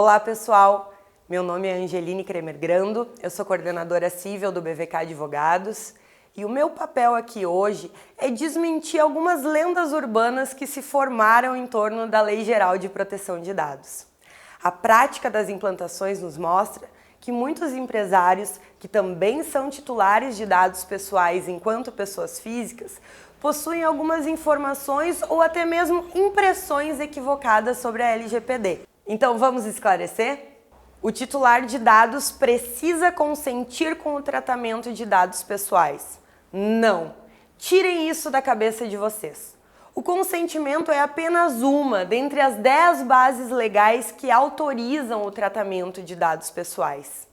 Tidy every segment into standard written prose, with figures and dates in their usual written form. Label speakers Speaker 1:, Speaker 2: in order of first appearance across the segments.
Speaker 1: Olá pessoal, meu nome é Angeline Kremer Grando, eu sou coordenadora civil do BVK Advogados e o meu papel aqui hoje é desmentir algumas lendas urbanas que se formaram em torno da Lei Geral de Proteção de Dados. A prática das implantações nos mostra que muitos empresários, que também são titulares de dados pessoais enquanto pessoas físicas, possuem algumas informações ou até mesmo impressões equivocadas sobre a LGPD. Então vamos esclarecer? O titular de dados precisa consentir com o tratamento de dados pessoais. Não! Tirem isso da cabeça de vocês. O consentimento é apenas uma dentre as 10 bases legais que autorizam o tratamento de dados pessoais.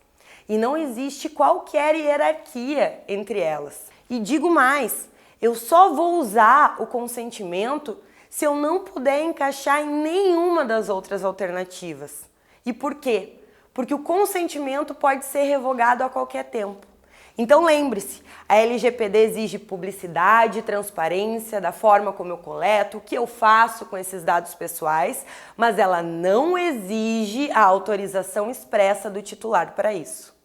Speaker 1: E não existe qualquer hierarquia entre elas. E digo mais, eu só vou usar o consentimento se eu não puder encaixar em nenhuma das outras alternativas. E por quê? Porque o consentimento pode ser revogado a qualquer tempo. Então lembre-se, a LGPD exige publicidade, transparência da forma como eu coleto, o que eu faço com esses dados pessoais, mas ela não exige a autorização expressa do titular para isso.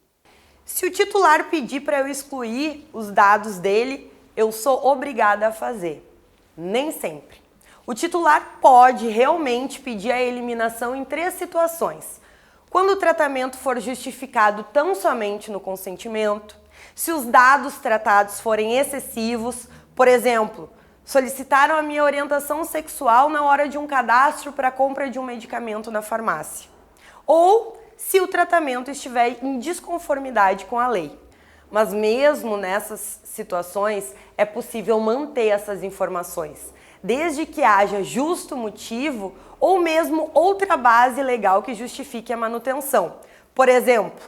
Speaker 1: Se o titular pedir para eu excluir os dados dele, eu sou obrigada a fazer. Nem sempre. O titular pode realmente pedir a eliminação em 3 situações. Quando o tratamento for justificado tão somente no consentimento, se os dados tratados forem excessivos, por exemplo, solicitaram a minha orientação sexual na hora de um cadastro para a compra de um medicamento na farmácia, ou se o tratamento estiver em desconformidade com a lei. Mas mesmo nessas situações é possível manter essas informações, desde que haja justo motivo ou mesmo outra base legal que justifique a manutenção. Por exemplo,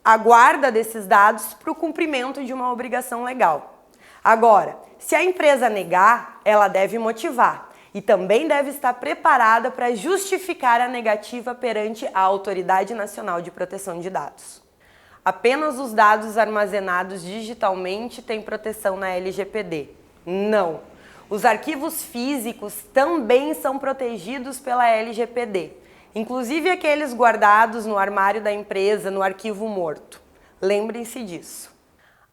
Speaker 1: a guarda desses dados para o cumprimento de uma obrigação legal. Agora, se a empresa negar, ela deve motivar e também deve estar preparada para justificar a negativa perante a Autoridade Nacional de Proteção de Dados. Apenas os dados armazenados digitalmente têm proteção na LGPD. Não! Os arquivos físicos também são protegidos pela LGPD, inclusive aqueles guardados no armário da empresa, no arquivo morto. Lembrem-se disso.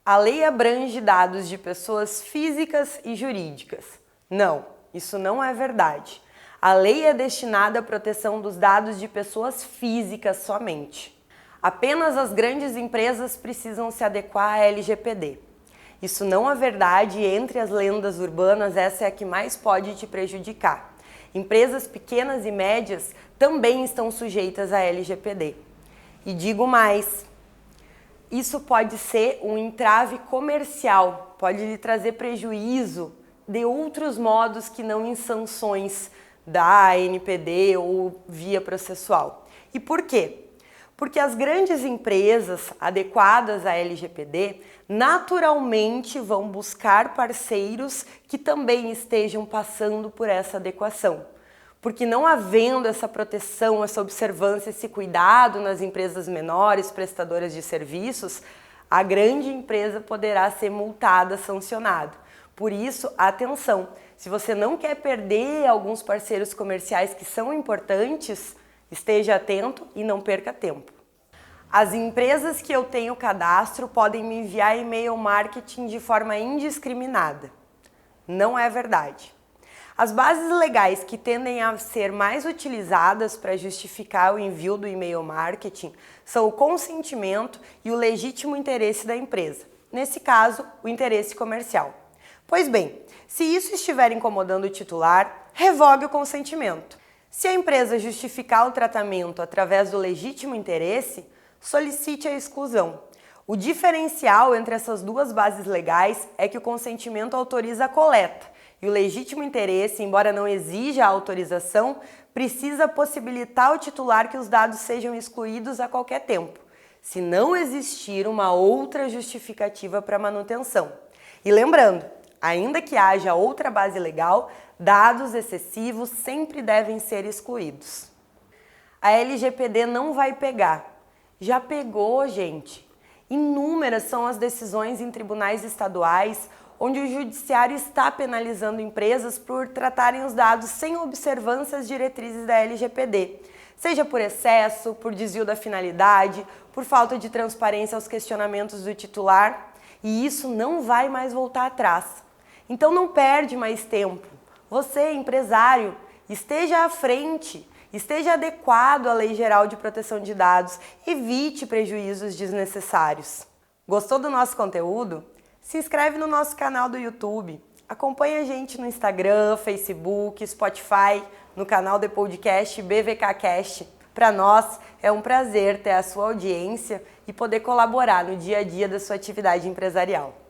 Speaker 1: A lei abrange dados de pessoas físicas e jurídicas. Não, isso não é verdade. A lei é destinada à proteção dos dados de pessoas físicas somente. Apenas as grandes empresas precisam se adequar à LGPD. Isso não é verdade e entre as lendas urbanas essa é a que mais pode te prejudicar. Empresas pequenas e médias também estão sujeitas à LGPD. E digo mais, isso pode ser um entrave comercial, pode lhe trazer prejuízo de outros modos que não em sanções da ANPD ou via processual. E por quê? Porque as grandes empresas adequadas à LGPD naturalmente vão buscar parceiros que também estejam passando por essa adequação. Porque não havendo essa proteção, essa observância, esse cuidado nas empresas menores, prestadoras de serviços, a grande empresa poderá ser multada, sancionada. Por isso, atenção, se você não quer perder alguns parceiros comerciais que são importantes, esteja atento e não perca tempo. As empresas que eu tenho cadastro podem me enviar e-mail marketing de forma indiscriminada. Não é verdade. As bases legais que tendem a ser mais utilizadas para justificar o envio do e-mail marketing são o consentimento e o legítimo interesse da empresa. Nesse caso, o interesse comercial. Pois bem, se isso estiver incomodando o titular, revogue o consentimento. Se a empresa justificar o tratamento através do legítimo interesse, solicite a exclusão. O diferencial entre essas duas bases legais é que o consentimento autoriza a coleta e o legítimo interesse, embora não exija a autorização, precisa possibilitar ao titular que os dados sejam excluídos a qualquer tempo, se não existir uma outra justificativa para manutenção. E lembrando, ainda que haja outra base legal, dados excessivos sempre devem ser excluídos. A LGPD não vai pegar. Já pegou, gente. Inúmeras são as decisões em tribunais estaduais onde o judiciário está penalizando empresas por tratarem os dados sem observância às diretrizes da LGPD, seja por excesso, por desvio da finalidade, por falta de transparência aos questionamentos do titular, e isso não vai mais voltar atrás. Então não perde mais tempo. Você, empresário, esteja à frente, esteja adequado à Lei Geral de Proteção de Dados, evite prejuízos desnecessários. Gostou do nosso conteúdo? Se inscreve no nosso canal do YouTube, acompanha a gente no Instagram, Facebook, Spotify, no canal de podcast BVKcast. Para nós é um prazer ter a sua audiência e poder colaborar no dia a dia da sua atividade empresarial.